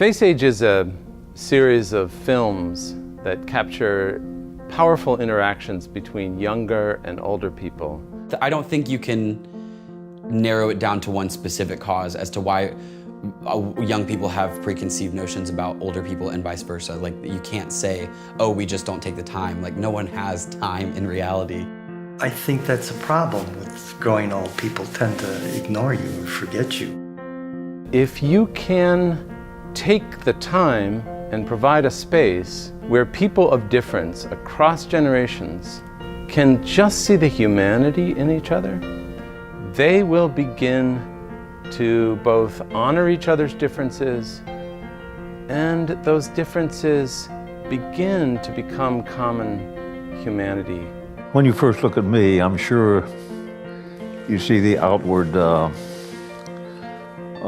FaceAge is a series of films that capture powerful interactions between younger and older people. I don't think you can narrow it down to one specific cause as to why young people have preconceived notions about older people and vice versa. Like, you can't say, oh, we just don't take the time. Like, no one has time in reality. I think that's a problem with growing old. People tend to ignore you or forget you. If you can take the time and provide a space where people of difference across generations can just see the humanity in each other, they will begin to both honor each other's differences, and those differences begin to become common humanity. When you first look at me, I'm sure you see the outward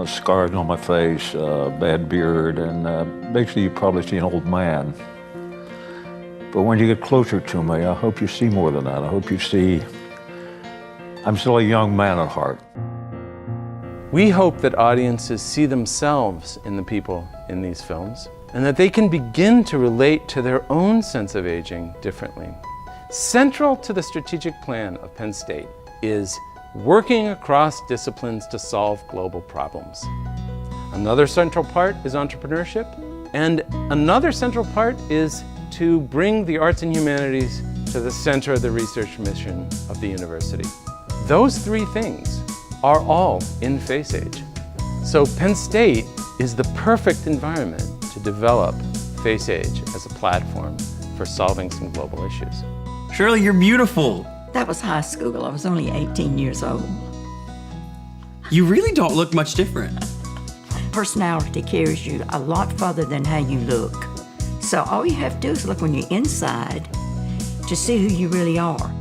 scars on my face, bad beard, and basically you probably see an old man. But when you get closer to me, I hope you see more than that. I hope you see I'm still a young man at heart. We hope that audiences see themselves in the people in these films, and that they can begin to relate to their own sense of aging differently. Central to the strategic plan of Penn State is working across disciplines to solve global problems. Another central part is entrepreneurship, and another central part is to bring the arts and humanities to the center of the research mission of the university. Those three things are all in FaceAge. So Penn State is the perfect environment to develop FaceAge as a platform for solving some global issues. Shirley, you're beautiful. That was high school. I was only 18 years old. You really don't look much different. Personality carries you a lot farther than how you look. So all you have to do is look on your inside to see who you really are.